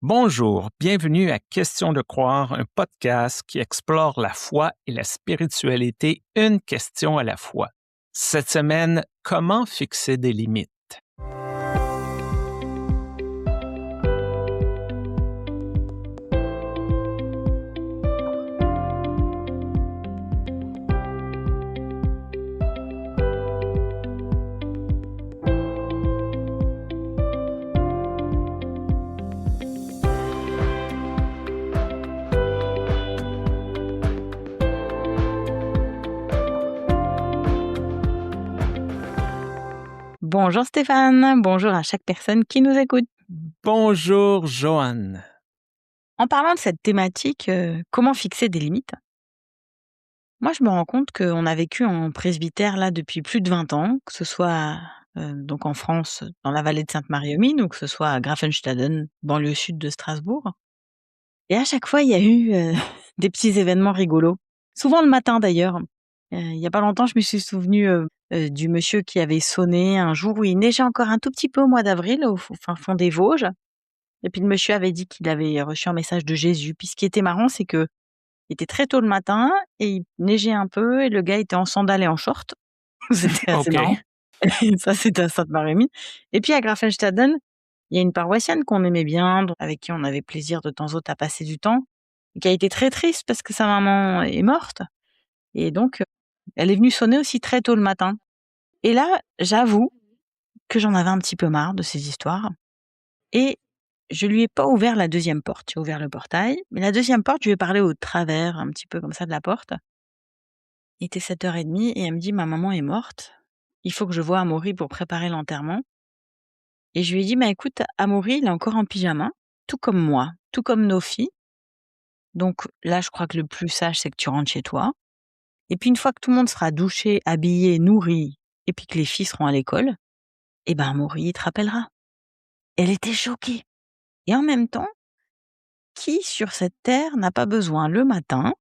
Bonjour, bienvenue à Question de croire, un podcast qui explore la foi et la spiritualité, une question à la fois. Cette semaine, comment fixer des limites? Bonjour Stéphane, bonjour à chaque personne qui nous écoute. Bonjour, Joanne. En parlant de cette thématique, comment fixer des limites? Moi, je me rends compte qu'on a vécu en presbytère là depuis plus de 20 ans, que ce soit, donc en France, dans la vallée de Sainte-Marie-aux-Mines ou que ce soit à Grafenstaden, banlieue sud de Strasbourg. Et à chaque fois, il y a eu, des petits événements rigolos. Souvent le matin d'ailleurs. Il y a pas longtemps, je me suis souvenue, du monsieur qui avait sonné un jour où il neigeait encore un tout petit peu au mois d'avril, au fin fond des Vosges. Et puis le monsieur avait dit qu'il avait reçu un message de Jésus. Puis ce qui était marrant, c'est qu'il était très tôt le matin et il neigeait un peu et le gars était en sandales et en short. C'était assez OK. marrant. Ça, c'était à Sainte-Marie-aux-Mines. Et puis à Grafenstaden, il y a une paroissienne qu'on aimait bien, avec qui on avait plaisir de temps en temps à passer du temps, et qui a été très triste parce que sa maman est morte. Et donc, elle est venue sonner aussi très tôt le matin. Et là, j'avoue que j'en avais un petit peu marre de ces histoires. Et je lui ai pas ouvert la deuxième porte. J'ai ouvert le portail, mais la deuxième porte, je lui ai parlé au travers, un petit peu comme ça de la porte. Il était 7h30 et elle me dit: «Ma maman est morte. Il faut que je voie Amaury pour préparer l'enterrement». Et je lui ai dit: «Bah, écoute, Amaury, il est encore en pyjama, tout comme moi, tout comme nos filles. Donc là, je crois que le plus sage, c'est que tu rentres chez toi. Et puis une fois que tout le monde sera douché, habillé, nourri et puis que les filles seront à l'école, eh ben, Amaury, il te rappellera». Elle était choquée et en même temps, qui sur cette terre n'a pas besoin le matin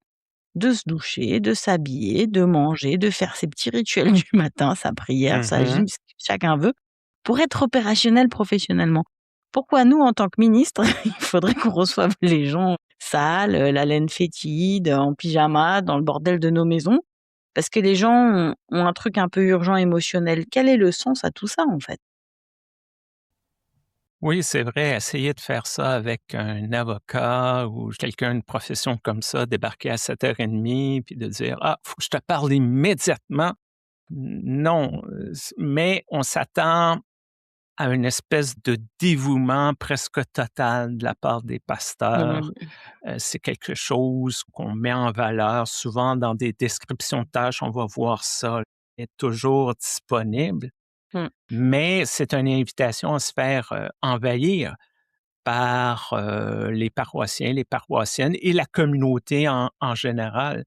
de se doucher, de s'habiller, de manger, de faire ses petits rituels du matin, sa prière, sa Mhm. gym, ce que chacun veut, pour être opérationnel professionnellement? Pourquoi nous, en tant que ministres, il faudrait qu'on reçoive les gens sales, la laine fétide, en pyjama, dans le bordel de nos maisons? Parce que les gens ont un truc un peu urgent émotionnel. Quel est le sens à tout ça, en fait? Oui, c'est vrai, essayer de faire ça avec un avocat ou quelqu'un de profession comme ça, débarquer à 7h30 puis de dire: «Ah, faut que je te parle immédiatement». Non, mais on s'attend à une espèce de dévouement presque total de la part des pasteurs. Mmh. C'est quelque chose qu'on met en valeur souvent dans des descriptions de tâches, on va voir ça, est toujours disponible, Mmh. mais c'est une invitation à se faire, envahir par, les paroissiens, les paroissiennes et la communauté en général.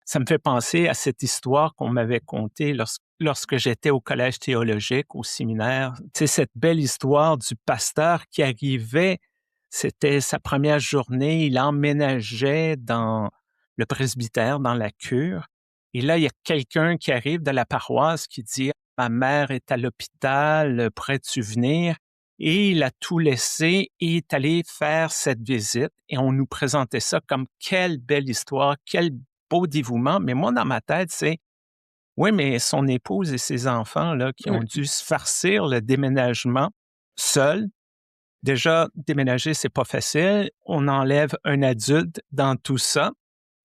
Ça me fait penser à cette histoire qu'on m'avait contée lorsque j'étais au collège théologique, au séminaire. Tu sais, cette belle histoire du pasteur qui arrivait, c'était sa première journée, il emménageait dans le presbytère, dans la cure. Et là, il y a quelqu'un qui arrive de la paroisse qui dit: «Ma mère est à l'hôpital, pourrais-tu venir?» Et il a tout laissé et est allé faire cette visite et on nous présentait ça comme quelle belle histoire, quel beau dévouement, mais moi, dans ma tête, c'est: «Oui, mais son épouse et ses enfants, là, qui ont Mmh. dû se farcir le déménagement seuls». Déjà, déménager, c'est pas facile. On enlève un adulte dans tout ça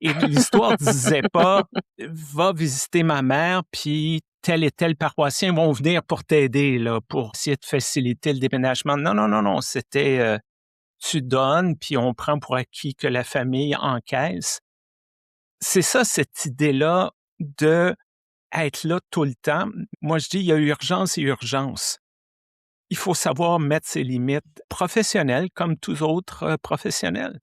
et l'histoire disait pas: «Va visiter ma mère, puis tel et tel paroissien vont venir pour t'aider, là, pour essayer de faciliter le déménagement». Non, non, non, non, c'était, tu donnes, puis on prend pour acquis que la famille encaisse. C'est ça, cette idée-là de être là tout le temps. Moi, je dis, il y a urgence et urgence. Il faut savoir mettre ses limites professionnelles comme tous autres professionnels.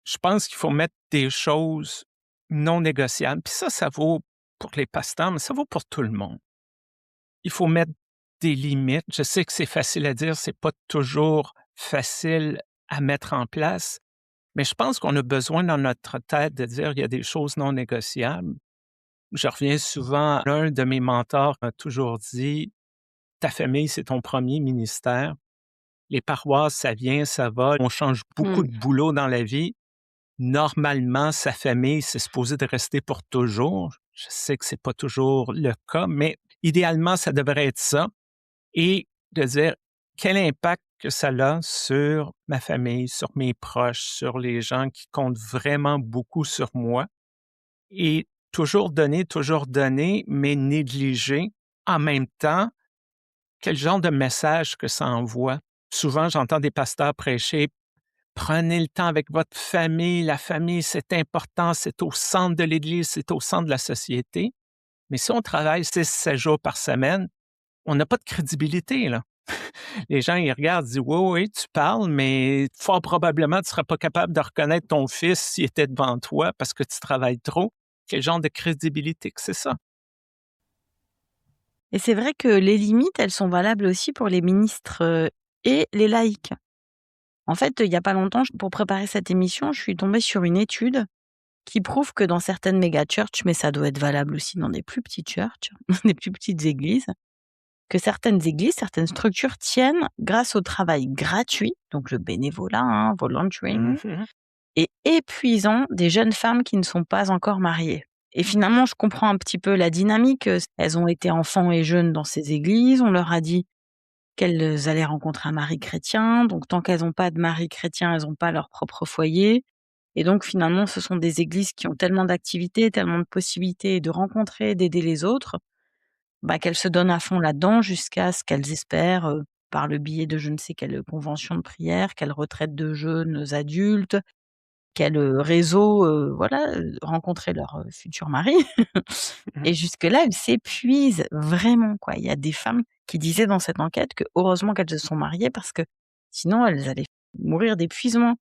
Je pense qu'il faut mettre des choses non négociables. Puis ça vaut pour les pasteurs, mais ça vaut pour tout le monde. Il faut mettre des limites. Je sais que c'est facile à dire, c'est pas toujours facile à mettre en place, mais je pense qu'on a besoin dans notre tête de dire il y a des choses non négociables. Je reviens souvent, l'un de mes mentors m'a toujours dit: «Ta famille, c'est ton premier ministère». les paroisses, ça vient, ça va, on change beaucoup Mmh. de boulot dans la vie. Normalement, sa famille, c'est supposé de rester pour toujours. Je sais que c'est pas toujours le cas, mais idéalement, ça devrait être ça et de dire quel impact que ça a sur ma famille, sur mes proches, sur les gens qui comptent vraiment beaucoup sur moi et toujours donner, mais négliger en même temps quel genre de message que ça envoie. Souvent, j'entends des pasteurs prêcher: «Prenez le temps avec votre famille, la famille, c'est important, c'est au centre de l'Église, c'est au centre de la société». Mais si on travaille 6-7 jours par semaine, on n'a pas de crédibilité, là. Les gens, ils regardent, ils disent: «Oui, oui, tu parles, mais fort probablement, tu ne seras pas capable de reconnaître ton fils s'il était devant toi parce que tu travailles trop». Quel genre de crédibilité que c'est ça? Et c'est vrai que les limites, elles sont valables aussi pour les ministres, et les laïcs. En fait, il y a pas longtemps, pour préparer cette émission, je suis tombée sur une étude qui prouve que dans certaines méga churches, mais ça doit être valable aussi dans des plus petites churches, des plus petites églises, que certaines églises, certaines structures tiennent grâce au travail gratuit, donc le bénévolat, hein, volunteering, Mmh. et épuisant des jeunes femmes qui ne sont pas encore mariées. Et finalement, je comprends un petit peu la dynamique. Elles ont été enfants et jeunes dans ces églises. On leur a dit qu'elles allaient rencontrer un mari chrétien. Donc, tant qu'elles n'ont pas de mari chrétien, elles n'ont pas leur propre foyer. Et donc, finalement, ce sont des églises qui ont tellement d'activités, tellement de possibilités de rencontrer, d'aider les autres, bah, qu'elles se donnent à fond là-dedans jusqu'à ce qu'elles espèrent, par le biais de je ne sais quelle convention de prière, quelle retraite de jeunes adultes, quel, réseau, voilà, rencontrer leur, futur mari. Mmh. Et jusque-là, elles s'épuisent vraiment, quoi. Il y a des femmes qui disaient dans cette enquête que heureusement qu'elles se sont mariées parce que sinon elles allaient mourir d'épuisement.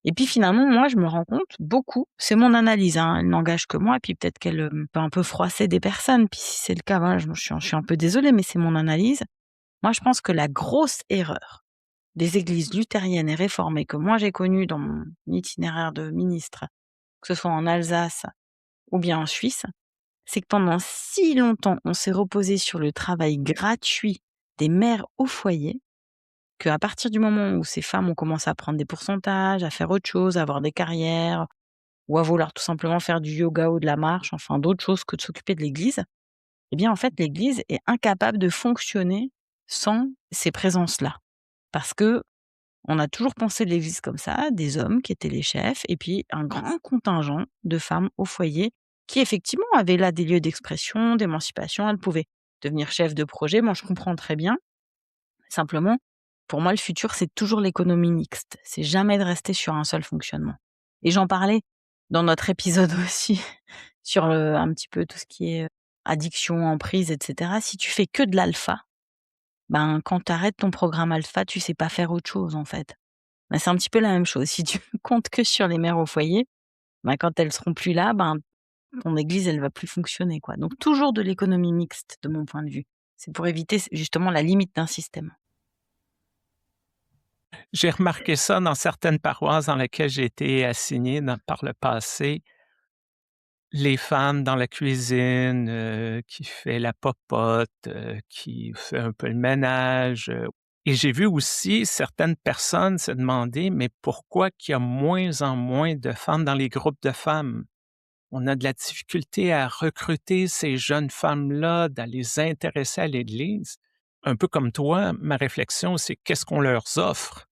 Et puis finalement, moi, je me rends compte beaucoup, c'est mon analyse, hein, elle n'engage que moi et puis peut-être qu'elle, peut un peu froisser des personnes. Puis si c'est le cas, voilà, je suis un peu désolée, mais c'est mon analyse. Moi, je pense que la grosse erreur des églises luthériennes et réformées que moi j'ai connues dans mon itinéraire de ministre, que ce soit en Alsace ou bien en Suisse, c'est que pendant si longtemps, on s'est reposé sur le travail gratuit des mères au foyer, qu'à partir du moment où ces femmes ont commencé à prendre des pourcentages, à faire autre chose, à avoir des carrières ou à vouloir tout simplement faire du yoga ou de la marche, enfin d'autres choses que de s'occuper de l'église, eh bien en fait l'église est incapable de fonctionner sans ces présences-là. Parce que on a toujours pensé l'église comme ça, des hommes qui étaient les chefs et puis un grand contingent de femmes au foyer qui effectivement avaient là des lieux d'expression, d'émancipation. Elles pouvaient devenir chefs de projet. Moi, je comprends très bien. Simplement, pour moi, le futur, c'est toujours l'économie mixte. C'est jamais de rester sur un seul fonctionnement. Et j'en parlais dans notre épisode aussi sur un petit peu tout ce qui est addiction, emprise, etc. Si tu fais que de l'alpha, ben, quand tu arrêtes ton programme alpha, tu sais pas faire autre chose en fait. Bah, c'est un petit peu la même chose. Si tu comptes que sur les mères au foyer, bah, quand elles seront plus là, ben, ton église, elle va plus fonctionner, quoi. Donc toujours de l'économie mixte, de mon point de vue. C'est pour éviter justement la limite d'un système. J'ai remarqué ça dans certaines paroisses dans lesquelles j'ai été assigné par le passé. Les femmes dans la cuisine, qui fait la popote, qui fait un peu le ménage, et j'ai vu aussi certaines personnes se demander: «Mais pourquoi qu'il y a moins en moins de femmes dans les groupes de femmes?» On a de la difficulté à recruter ces jeunes femmes-là, à les intéresser à l'Église. Un peu comme toi, ma réflexion, c'est qu'est-ce qu'on leur offre?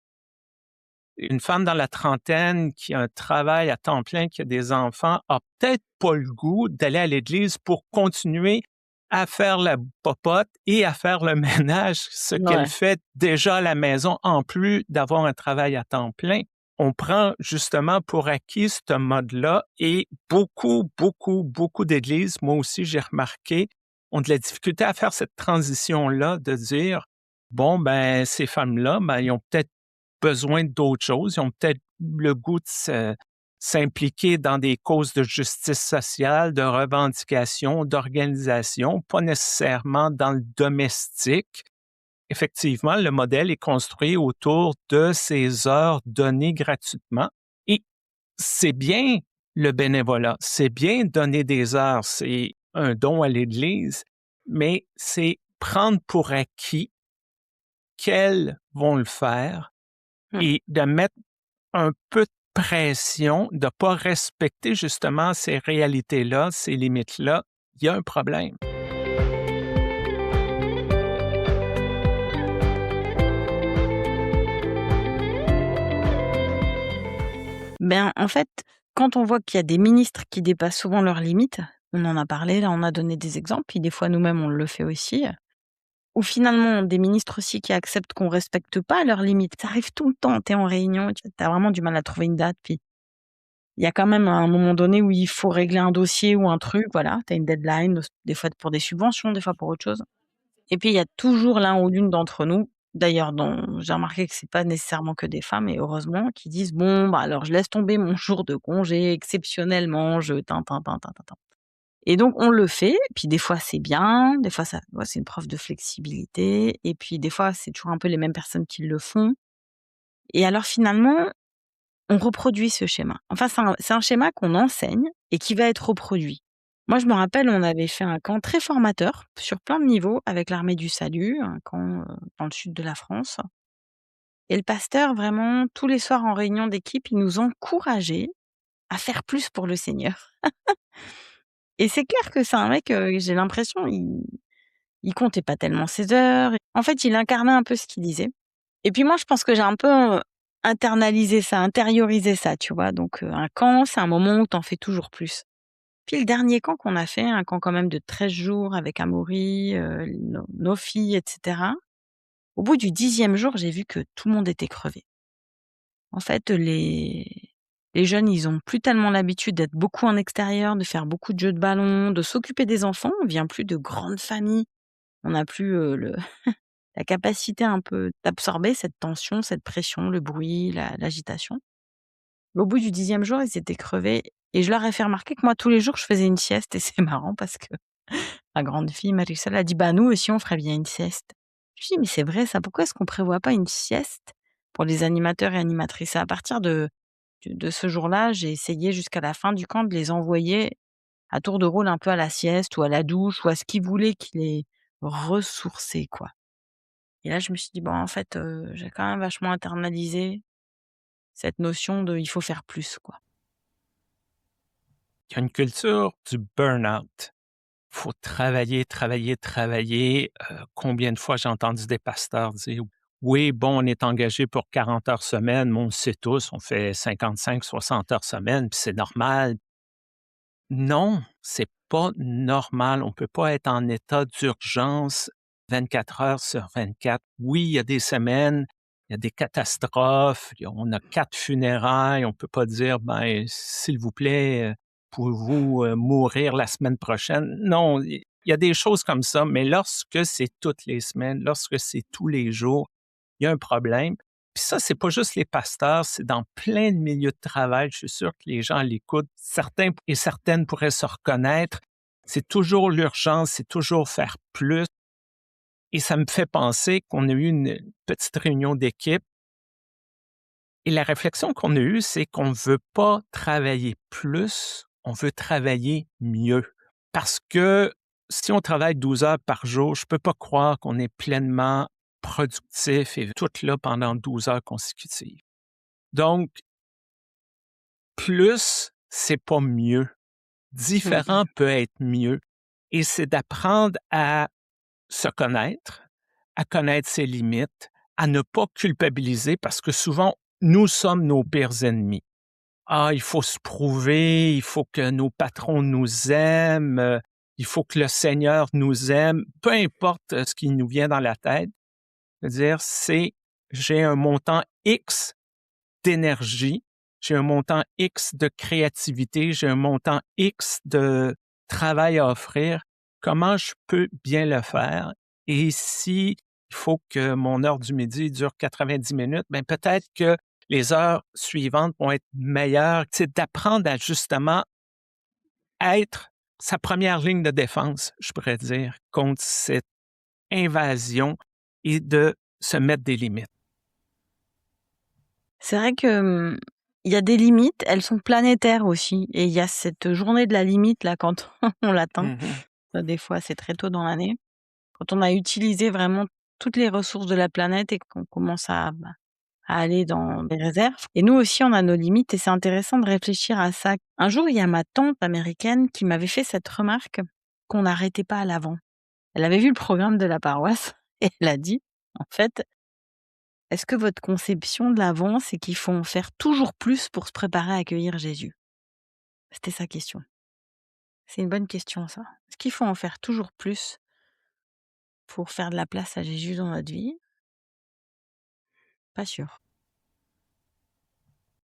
Une femme dans la trentaine qui a un travail à temps plein, qui a des enfants, a peut-être pas le goût d'aller à l'église pour continuer à faire la popote et à faire le ménage, ce qu'elle Ouais. fait déjà à la maison, en plus d'avoir un travail à temps plein. On prend justement pour acquis ce mode-là et beaucoup d'églises, moi aussi j'ai remarqué, ont de la difficulté à faire cette transition-là de dire, bon, ben, ces femmes-là, ben, ils ont peut-être besoin d'autres choses. Ils ont peut-être le goût de s'impliquer dans des causes de justice sociale, de revendication, d'organisation, pas nécessairement dans le domestique. Effectivement, le modèle est construit autour de ces heures données gratuitement et c'est bien le bénévolat, c'est bien donner des heures, c'est un don à l'Église, mais c'est prendre pour acquis lesquels vont le faire Mmh. et de mettre un peu de pression, de ne pas respecter justement ces réalités-là, ces limites-là, il y a un problème. Ben, en fait, quand on voit qu'il y a des ministres qui dépassent souvent leurs limites, on en a parlé, là, on a donné des exemples, puis des fois nous-mêmes on le fait aussi, ou finalement des ministres aussi qui acceptent qu'on respecte pas leurs limites. Ça arrive tout le temps, tu es en réunion, tu as vraiment du mal à trouver une date, puis il y a quand même un moment donné où il faut régler un dossier ou un truc, voilà, tu as une deadline, des fois pour des subventions, des fois pour autre chose. Et puis il y a toujours l'un ou l'une d'entre nous, d'ailleurs dont j'ai remarqué que c'est pas nécessairement que des femmes et heureusement, qui disent: «Bon, bah, alors je laisse tomber mon jour de congé, exceptionnellement, je tin tin tin tin tin tin». Et donc on le fait, puis des fois c'est bien, des fois ça ouais, c'est une preuve de flexibilité et puis des fois c'est toujours un peu les mêmes personnes qui le font et alors finalement, on reproduit ce schéma. Enfin c'est un schéma qu'on enseigne et qui va être reproduit. Moi je me rappelle, on avait fait un camp très formateur sur plein de niveaux avec l'Armée du Salut, un camp, dans le sud de la France et le pasteur vraiment tous les soirs en réunion d'équipe, il nous encourageait à faire plus pour le Seigneur et c'est clair que c'est un mec, j'ai l'impression il comptait pas tellement ses heures. En fait, il incarnait un peu ce qu'il disait. Et puis moi, je pense que j'ai un peu, internalisé ça, intériorisé ça, tu vois? Donc, un camp, c'est un moment où tu en fais toujours plus. Puis le dernier camp qu'on a fait, un camp quand même de 13 jours avec Amaury, nos filles et cetera. Au bout du 10e jour, j'ai vu que tout le monde était crevé. En fait, les jeunes, ils ont plus tellement l'habitude d'être beaucoup en extérieur, de faire beaucoup de jeux de ballon, de s'occuper des enfants. On vient plus de grandes familles. On n'a plus, le la capacité un peu d'absorber cette tension, cette pression, le bruit, l'agitation. Au bout du 10e jour, ils étaient crevés et je leur ai fait remarquer que moi, tous les jours, je faisais une sieste et c'est marrant parce que ma grande fille Marisol a dit: «Bah, nous aussi, on ferait bien une sieste». Je lui ai dit: «Mais c'est vrai ça, pourquoi est-ce qu'on prévoit pas une sieste pour les animateurs et animatrices?» Et à partir de ce jour-là, j'ai essayé jusqu'à la fin du camp de les envoyer à tour de rôle un peu à la sieste ou à la douche ou à ce qu'ils voulaient qui les ressourçait, quoi. Et là, je me suis dit: «Bon, en fait, j'ai quand même vachement internalisé cette notion de il faut faire plus, quoi». Il y a une culture du burn-out. Faut travailler, travailler, travailler. Combien de fois j'ai entendu des pasteurs dire: «Oui, bon, on est engagé pour 40 heures semaine, mais on le sait tous, on fait 55, 60 heures semaine, puis c'est normal». Non, c'est pas normal. On peut pas être en état d'urgence 24 heures sur 24. Oui, il y a des semaines, il y a des catastrophes, on a 4 funérailles, on peut pas dire: «Ben, s'il vous plaît, pouvez-vous, mourir la semaine prochaine?» Non, il y a des choses comme ça, mais lorsque c'est toutes les semaines, lorsque c'est tous les jours, il y a un problème. Puis ça, c'est pas juste les pasteurs, c'est dans plein de milieux de travail. Je suis sûr que les gens à l'écoute, certains et certaines pourraient se reconnaître. C'est toujours l'urgence, c'est toujours faire plus. Et ça me fait penser qu'on a eu une petite réunion d'équipe et la réflexion qu'on a eue, c'est qu'on ne veut pas travailler plus, on veut travailler mieux. Parce que si on travaille 12 heures par jour, je peux pas croire qu'on est pleinement productif et tout là pendant 12 heures consécutives. Donc, plus, c'est pas mieux. Mmh Différent mh. peut être mieux. Et c'est d'apprendre à se connaître, à connaître ses limites, à ne pas culpabiliser parce que souvent, nous sommes nos pires ennemis. Ah, il faut se prouver, il faut que nos patrons nous aiment, il faut que le Seigneur nous aime, peu importe ce qui nous vient dans la tête. C'est-à-dire, c'est j'ai un montant X d'énergie, j'ai un montant X de créativité, j'ai un montant X de travail à offrir. Comment je peux bien le faire? Et si il faut que mon heure du midi dure 90 minutes, ben peut-être que les heures suivantes vont être meilleures. C'est d'apprendre à justement être sa première ligne de défense, je pourrais dire, contre cette invasion et de se mettre des limites. C'est vrai que, il y a des limites, elles sont planétaires aussi et il y a cette journée de la limite là quand on l'atteint. Mmh. Ça des fois, c'est très tôt dans l'année. Quand on a utilisé vraiment toutes les ressources de la planète et qu'on commence à aller dans des réserves. Et nous aussi, on a nos limites et c'est intéressant de réfléchir à ça. Un jour, il y a ma tante américaine qui m'avait fait cette remarque qu'on n'arrêtait pas à l'avant. Elle avait vu le programme de la paroisse et elle a dit, en fait, est-ce que votre conception de l'avant, c'est qu'il faut en faire toujours plus pour se préparer à accueillir Jésus? C'était sa question. C'est une bonne question, ça. Est-ce qu'il faut en faire toujours plus pour faire de la place à Jésus dans notre vie? Pas sûr.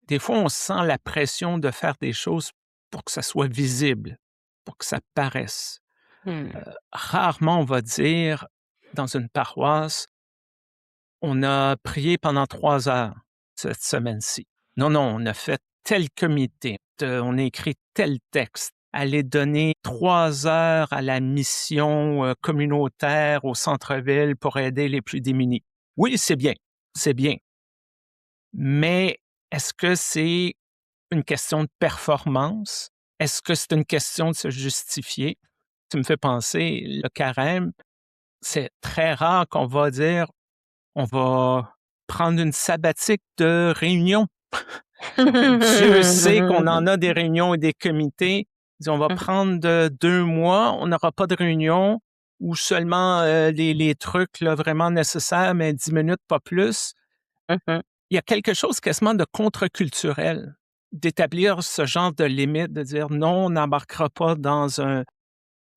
Des fois, on sent la pression de faire des choses pour que ça soit visible, pour que ça paraisse. Mmh. Rarement on va dire dans une paroisse: «On a prié pendant 3 heures cette semaine-ci». Non, non, on a fait tel comité, on a écrit tel texte. Aller donner 3 heures à la mission, communautaire au centre-ville pour aider les plus démunis. Oui, c'est bien, mais est-ce que c'est une question de performance? Est-ce que c'est une question de se justifier? Tu me fais penser, le carême, c'est très rare qu'on va dire: «On va prendre une sabbatique de réunion». Dieu sait qu'on en a des réunions et des comités. Il dit: «On va prendre 2 mois, on n'aura pas de réunion ou seulement, les trucs là, vraiment nécessaires, mais 10 minutes, pas plus». Il y a quelque chose quasiment de contre-culturel d'établir ce genre de limite, de dire: «Non, on n'embarquera pas dans un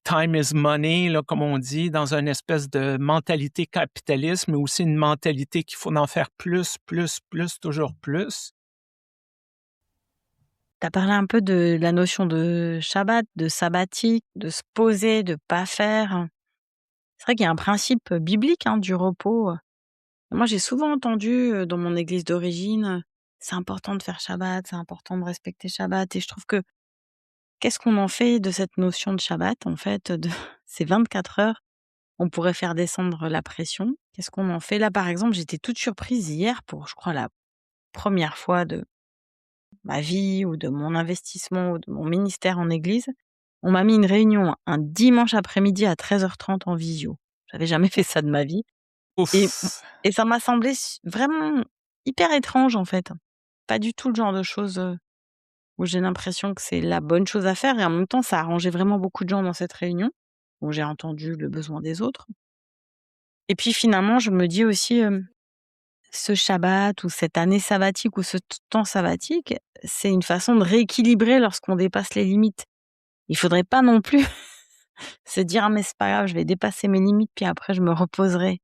time is money», là, comme on dit, dans une espèce de mentalité capitaliste, mais aussi une mentalité qu'il faut en faire plus, plus, plus, toujours plus. Tu as parlé un peu de la notion de Shabbat, de sabbatique, de se poser, de pas faire. C'est vrai qu'il y a un principe biblique, hein, du repos. Moi, j'ai souvent entendu, dans mon église d'origine, c'est important de faire Shabbat, c'est important de respecter Shabbat et je trouve que qu'est-ce qu'on en fait de cette notion de Shabbat, en fait, de ces 24 heures? On pourrait faire descendre la pression. Qu'est-ce qu'on en fait? Là, par exemple, j'étais toute surprise hier pour, je crois, la première fois de ma vie ou de mon investissement ou de mon ministère en église. On m'a mis une réunion un dimanche après-midi à 13h30 en visio. J'avais jamais fait ça de ma vie et Ouf! et ça m'a semblé vraiment hyper étrange, en fait. Pas du tout le genre de choses, où j'ai l'impression que c'est la bonne chose à faire et en même temps, ça a arrangé vraiment beaucoup de gens dans cette réunion, où j'ai entendu le besoin des autres et puis finalement, je me dis aussi, ce Shabbat ou cette année sabbatique ou ce temps sabbatique, c'est une façon de rééquilibrer lorsqu'on dépasse les limites. Il faudrait pas non plus se dire: «Ah mais c'est pas grave, je vais dépasser mes limites puis après je me reposerai».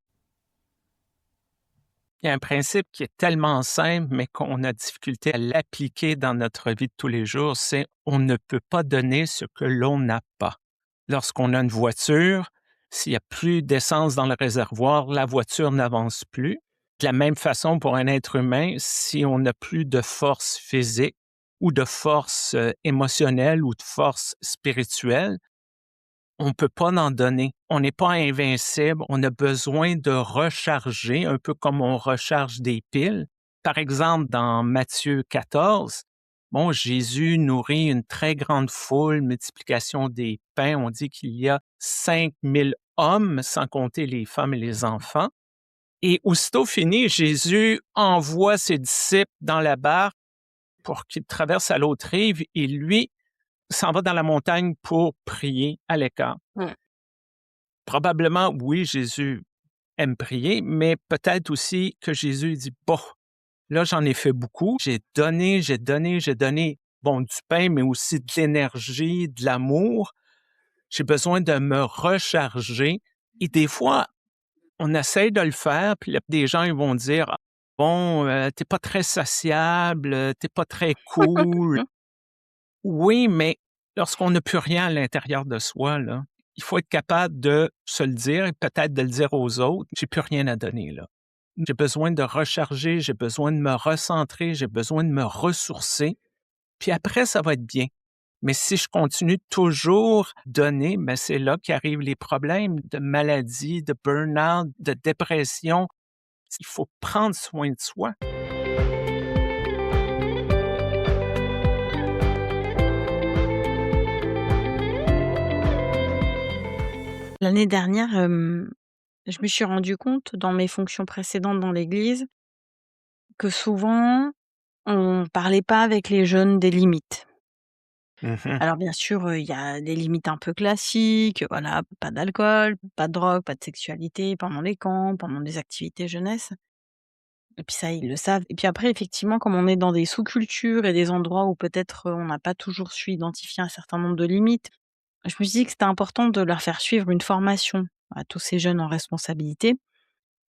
Il y a un principe qui est tellement simple, mais qu'on a difficulté à l'appliquer dans notre vie de tous les jours, c'est: on ne peut pas donner ce que l'on n'a pas. Lorsqu'on a une voiture, s'il y a plus d'essence dans le réservoir, la voiture n'avance plus. De la même façon, pour un être humain, si on n'a plus de force physique ou de force, émotionnelle ou de force spirituelle, on peut pas en donner. On n'est pas invincible. On a besoin de recharger, un peu comme on recharge des piles. Par exemple, dans Matthieu 14, bon, Jésus nourrit une très grande foule, multiplication des pains. On dit qu'il y a 5000 hommes, sans compter les femmes et les enfants. Et aussitôt fini, Jésus envoie ses disciples dans la barque pour qu'ils traversent à l'autre rive et lui s'en va dans la montagne pour prier à l'écart. Mmh. Probablement, oui, Jésus aime prier, mais peut-être aussi que Jésus dit: «Bon, là, j'en ai fait beaucoup. J'ai donné, j'ai donné, j'ai donné, bon, du pain, mais aussi de l'énergie, de l'amour. J'ai besoin de me recharger». Et des fois, on essaie de le faire, puis là, des gens, ils vont dire: «Ah, bon, tu pas très sociable, tu pas très cool». Oui, mais lorsqu'on n'a plus rien à l'intérieur de soi, là, il faut être capable de se le dire et peut-être de le dire aux autres: «J'ai plus rien à donner, là. J'ai besoin de recharger, j'ai besoin de me recentrer, j'ai besoin de me ressourcer, puis après ça va être bien». Mais si je continue toujours à donner, ben, c'est là qu'arrivent les problèmes de maladie, de burn-out, de dépression. Il faut prendre soin de soi. L'année dernière, je me suis rendu compte dans mes fonctions précédentes dans l'église que souvent, on parlait pas avec les jeunes des limites. Mmh. Alors bien sûr, il y a des limites un peu classiques, voilà, pas d'alcool, pas de drogue, pas de sexualité pendant les camps, pendant les activités jeunesse. Et puis ça, ils le savent. Et puis après, effectivement, comme on est dans des sous-cultures et des endroits où peut-être, on n'a pas toujours su identifier un certain nombre de limites, je me suis dit que c'était important de leur faire suivre une formation à tous ces jeunes en responsabilité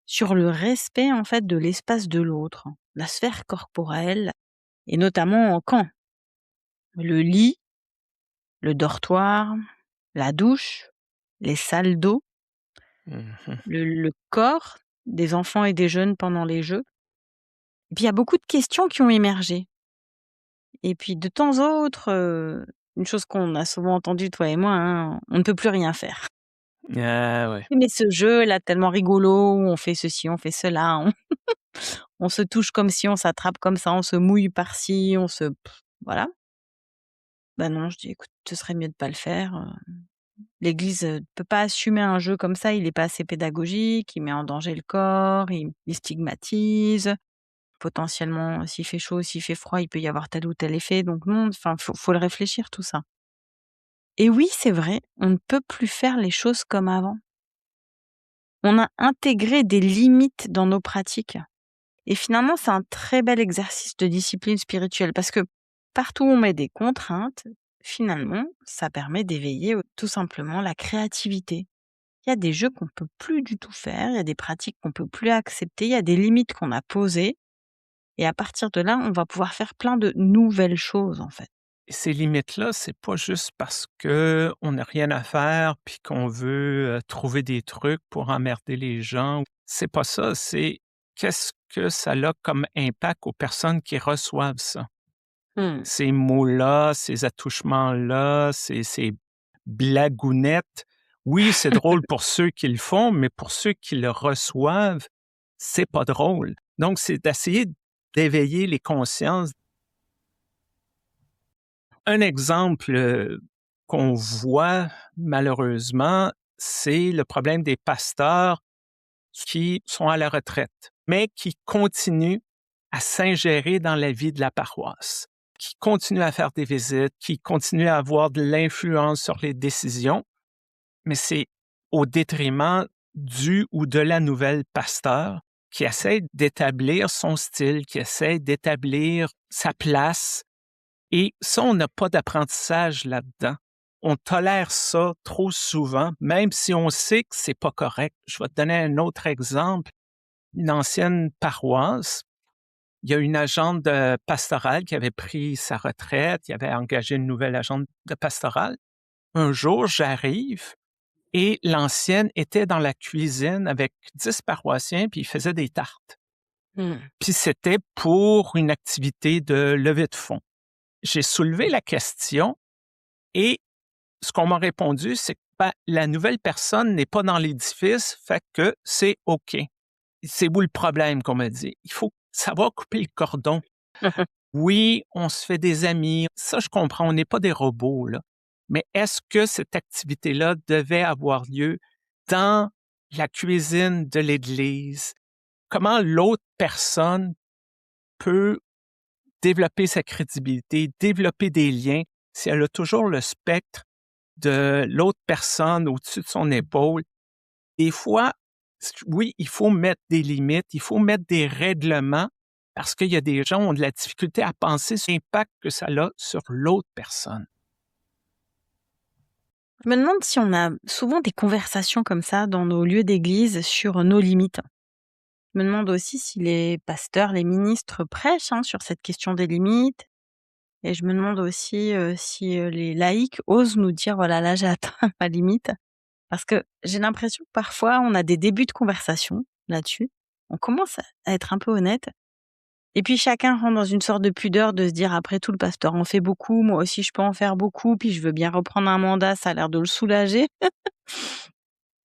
sur le respect, en fait, de l'espace de l'autre, la sphère corporelle et notamment en camp. Le lit, le dortoir, la douche, les salles d'eau, Mmh. le corps des enfants et des jeunes pendant les jeux. Et puis il y a beaucoup de questions qui ont émergé. Et puis de temps autre, une chose qu'on a souvent entendue toi et moi, hein, on ne peut plus rien faire. Ah ouais. «Oui, mais ce jeu là tellement rigolo où on fait ceci, on fait cela, on se touche comme ci, on s'attrape comme ça, on se mouille par-ci, on se voilà». Bah non, je dis: «Écoute, ce serait mieux de pas le faire, l'église, peut pas assumer un jeu comme ça, il est pas assez pédagogique, il met en danger le corps, il stigmatise. Potentiellement, s'il fait chaud, s'il fait froid, il peut y avoir tel ou tel effet, donc non, enfin, faut le réfléchir tout ça». Et oui, c'est vrai, on ne peut plus faire les choses comme avant. On a intégré des limites dans nos pratiques et finalement, c'est un très bel exercice de discipline spirituelle parce que partout où on met des contraintes, finalement, ça permet d'éveiller, tout simplement la créativité. Il y a des jeux qu'on peut plus du tout faire, il y a des pratiques qu'on peut plus accepter, il y a des limites qu'on a posées et à partir de là, on va pouvoir faire plein de nouvelles choses, en fait. Et ces limites-là, c'est pas juste parce qu'on n'a rien à faire puis qu'on veut, trouver des trucs pour emmerder les gens. C'est pas ça, c'est qu'est-ce que ça a comme impact aux personnes qui reçoivent ça? Mmh. Ces mots-là, ces attouchements-là, ces blagounettes. Oui, c'est drôle pour ceux qui le font, mais pour ceux qui le reçoivent, c'est pas drôle. Donc, c'est d'essayer d'éveiller les consciences. Un exemple, qu'on voit malheureusement, c'est le problème des pasteurs qui sont à la retraite, mais qui continuent à s'ingérer dans la vie de la paroisse, qui continuent à faire des visites, qui continuent à avoir de l'influence sur les décisions, mais c'est au détriment du ou de la nouvelle pasteur qui essaie d'établir son style, qui essaie d'établir sa place. Et ça, on n'a pas d'apprentissage là-dedans. On tolère ça trop souvent, même si on sait que c'est pas correct. Je vais te donner un autre exemple. Une ancienne paroisse, il y a une agente de pastorale qui avait pris sa retraite, il avait engagé une nouvelle agente de pastorale. Un jour, j'arrive et l'ancienne était dans la cuisine avec 10 paroissiens, puis il faisait des tartes. Mmh. Puis c'était pour une activité de levée de fonds. J'ai soulevé la question et ce qu'on m'a répondu, c'est que ben, la nouvelle personne n'est pas dans l'édifice, fait que c'est OK. C'est où le problème qu'on m'a dit? Il faut savoir couper le cordon. Oui, on se fait des amis, ça je comprends, on n'est pas des robots, là. Mais est-ce que cette activité-là devait avoir lieu dans la cuisine de l'église? Comment l'autre personne peut développer sa crédibilité, développer des liens si elle a toujours le spectre de l'autre personne au-dessus de son épaule? Des fois, oui, il faut mettre des limites, il faut mettre des règlements parce qu'il y a des gens qui ont de la difficulté à penser sur l'impact que ça a sur l'autre personne. Je me demande si on a souvent des conversations comme ça dans nos lieux d'église sur nos limites. Je me demande aussi si les pasteurs, les ministres prêchent, hein, sur cette question des limites et je me demande aussi, si, les laïcs osent nous dire: «Voilà, là, j'ai atteint ma limite». Parce que j'ai l'impression que parfois on a des débuts de conversation là-dessus. On commence à être un peu honnête et puis chacun rentre dans une sorte de pudeur de se dire: «Après tout, le pasteur en fait beaucoup, moi aussi je peux en faire beaucoup, puis je veux bien reprendre un mandat, ça a l'air de le soulager».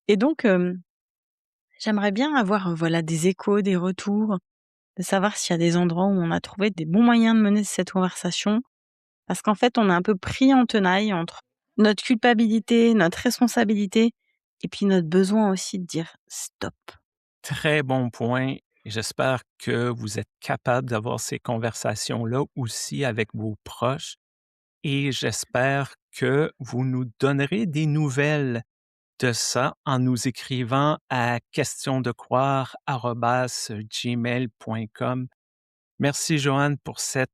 Et donc, j'aimerais bien avoir, voilà, des échos, des retours, de savoir s'il y a des endroits où on a trouvé des bons moyens de mener cette conversation. Parce qu'en fait, on est un peu pris en tenaille entre notre culpabilité, notre responsabilité et puis notre besoin aussi de dire: «Stop». Très bon point. Et j'espère que vous êtes capable d'avoir ces conversations-là aussi avec vos proches et j'espère que vous nous donnerez des nouvelles de ça en nous écrivant à questiondecroire@gmail.com. Merci Joanne pour cette,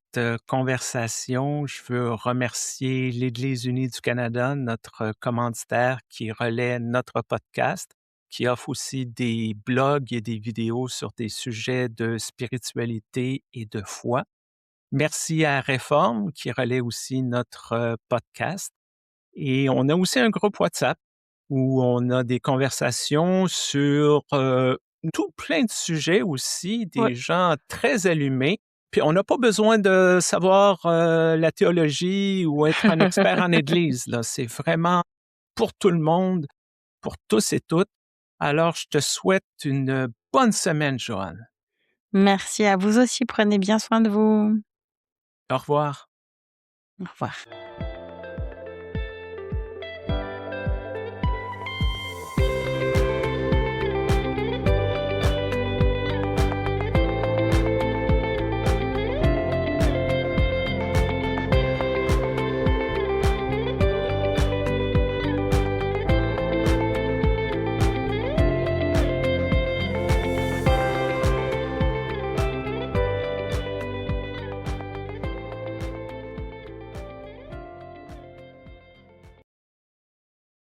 conversation. Je veux remercier l'Église unie du Canada, notre commanditaire qui relaie notre podcast, qui offre aussi des blogs et des vidéos sur des sujets de spiritualité et de foi. Merci à Réforme qui relaie aussi notre, podcast. Et on a aussi un groupe WhatsApp où on a des conversations sur, tout plein de sujets aussi, Ouais. des gens très allumés. Puis on n'a pas besoin de savoir, la théologie ou être un expert en Église, là. C'est vraiment pour tout le monde, pour tous et toutes. Alors je te souhaite une bonne semaine, Joanne. Merci à vous aussi, prenez bien soin de vous. Au revoir. Au revoir.